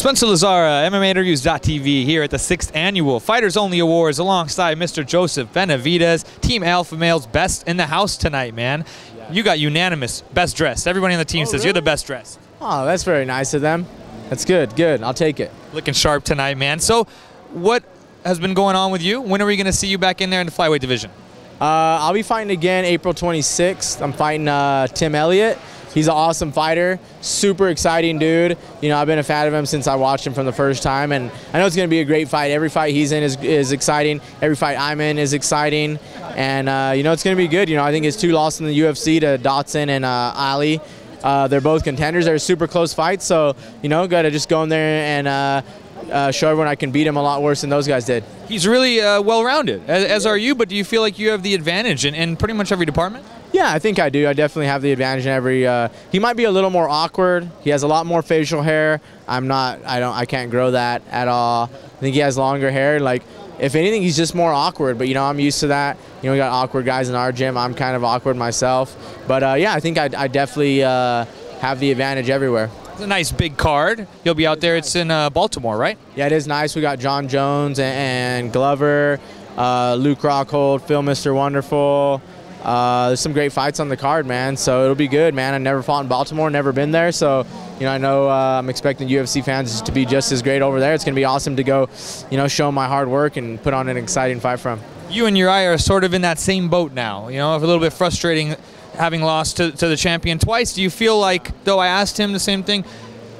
Spencer Lazara, MMAinterviews.tv here at the 6th Annual Fighters Only Awards alongside Mr. Joseph Benavidez, Team Alpha Male's best in the house tonight, man. Yeah. You got unanimous best dressed. Everybody on the team says really? You're the best dressed. Oh, that's very nice of them. That's good, good. I'll take it. Looking sharp tonight, man. So what has been going on with you? When are we going to see you back in there in the flyweight division? I'll be fighting again April 26th. I'm fighting Tim Elliot. He's an awesome fighter, super exciting dude. You know, I've been a fan of him since I watched him from the first time, and I know it's going to be a great fight. Every fight he's in is exciting. Every fight I'm in is exciting, and you know, it's going to be good. You know, I think his two losses in the UFC to Dotson and Ali, they're both contenders. They're super close fights, so you know, got to just go in there and show everyone I can beat him a lot worse than those guys did. He's really well-rounded, as are you, but do you feel like you have the advantage in pretty much every department? Yeah, I think I do. I definitely have the advantage in every. He might be a little more awkward. He has a lot more facial hair. I'm not. I can't grow that at all. I think he has longer hair. Like, if anything, he's just more awkward. But you know, I'm used to that. You know, we got awkward guys in our gym. I'm kind of awkward myself. But yeah, I think I definitely have the advantage everywhere. It's a nice big card. You'll be out there. It's in Baltimore, right? Yeah, it is nice. We got John Jones and Glover, Luke Rockhold, Phil Mr. Wonderful. There's some great fights on the card, man, so it'll be good, man. I never fought in Baltimore, never been there, so you know, I'm expecting UFC fans to be just as great over there. It's going to be awesome to go, you know, show my hard work and put on an exciting fight for them. You and Uriah are sort of in that same boat now, you know, a little bit frustrating having lost to the champion twice. Do you feel like, though I asked him the same thing,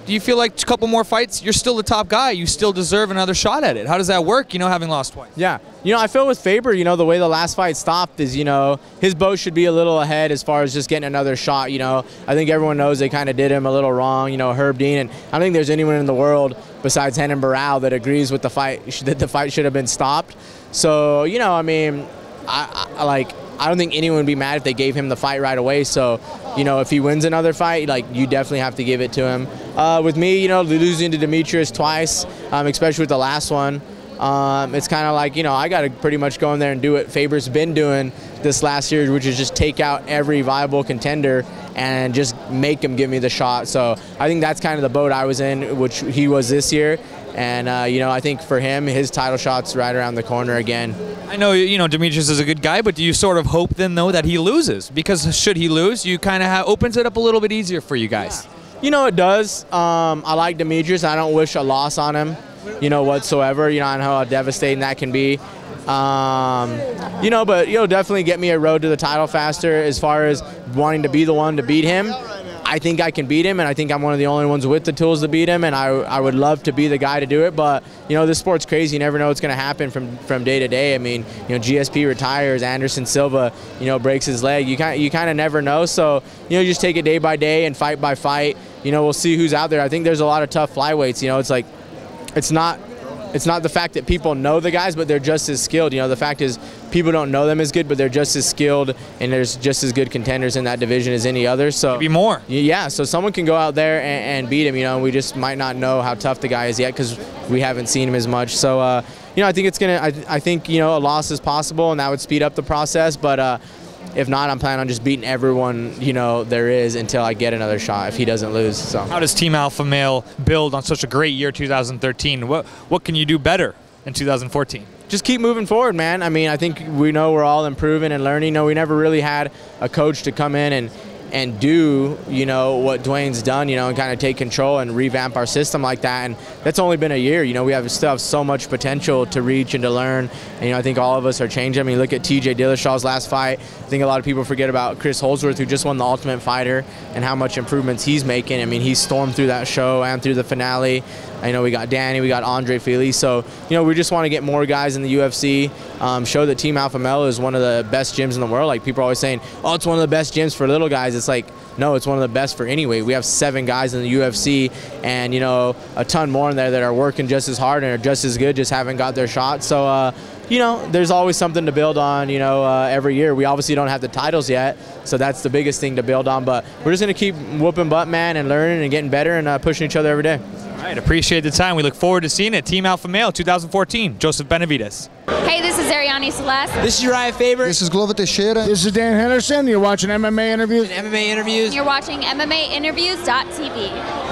do you feel like a couple more fights, you're still the top guy, you still deserve another shot at it? How does that work, you know, having lost twice? Yeah, you know, I feel with Faber, you know, the way the last fight stopped is, you know, his boat should be a little ahead as far as just getting another shot, you know. I think everyone knows they kind of did him a little wrong, you know, Herb Dean, and I don't think there's anyone in the world besides Renan Barão that agrees with the fight, that the fight should have been stopped. So, you know, I mean, I don't think anyone would be mad if they gave him the fight right away. So, you know, if he wins another fight, like, you definitely have to give it to him. With me, you know, losing to Demetrious twice, especially with the last one, it's kind of like, you know, I got to pretty much go in there and do what Faber's been doing this last year, which is just take out every viable contender and just make him give me the shot. So I think that's kind of the boat I was in, which he was this year. And, you know, I think for him, his title shot's right around the corner again. I know, you know, Demetrious is a good guy, but do you sort of hope then, though, that he loses? Because should he lose, you kind of opens it up a little bit easier for you guys. Yeah. You know, it does. I like Demetrious. I don't wish a loss on him, you know, whatsoever. You know, I know how devastating that can be. You know, but you'll definitely get me a road to the title faster as far as wanting to be the one to beat him. I think I can beat him, and I think I'm one of the only ones with the tools to beat him, and I would love to be the guy to do it. But, you know, this sport's crazy. You never know what's going to happen from day to day. I mean, you know, GSP retires, Anderson Silva, you know, breaks his leg. You kind of never know. So, you know, you just take it day by day and fight by fight. You know, we'll see who's out there. I think there's a lot of tough flyweights. You know, it's like, it's not the fact that people know the guys, but they're just as skilled. You know, the fact is people don't know them as good, but they're just as skilled, and there's just as good contenders in that division as any other. So maybe more. Yeah, so someone can go out there and beat him, you know, and we just might not know how tough the guy is yet because we haven't seen him as much. So, you know, I think it's going to – I think, you know, a loss is possible, and that would speed up the process. But if not, I'm planning on just beating everyone, you know, there is until I get another shot if he doesn't lose. So how does Team Alpha Male build on such a great year 2013? What can you do better in 2014? Just keep moving forward, man. I mean, I think we know we're all improving and learning. You know, we never really had a coach to come in and do, you know, what Dwayne's done, you know, and kind of take control and revamp our system like that. And that's only been a year. You know, we still have so much potential to reach and to learn. And, you know, I think all of us are changing. I mean, look at TJ Dillashaw's last fight. I think a lot of people forget about Chris Holdsworth, who just won the Ultimate Fighter, and how much improvements he's making. I mean, he stormed through that show and through the finale. I know we got Danny, we got Andre Fili. So, you know, we just want to get more guys in the UFC, show that Team Alpha Male is one of the best gyms in the world. Like, people are always saying, oh, it's one of the best gyms for little guys. It's like, no, it's one of the best for anyway. We have 7 guys in the UFC and, you know, a ton more in there that are working just as hard and are just as good, just haven't got their shot. So, you know, there's always something to build on, you know, every year. We obviously don't have the titles yet, so that's the biggest thing to build on. But we're just going to keep whooping butt, man, and learning and getting better and pushing each other every day. All right, appreciate the time. We look forward to seeing it. Team Alpha Male 2014, Joseph Benavidez. Hey, this is Ariane Celeste. This is Uriah Faber. This is Glover Teixeira. This is Dan Henderson. You're watching MMA Interviews. MMA Interviews. You're watching MMAinterviews.tv.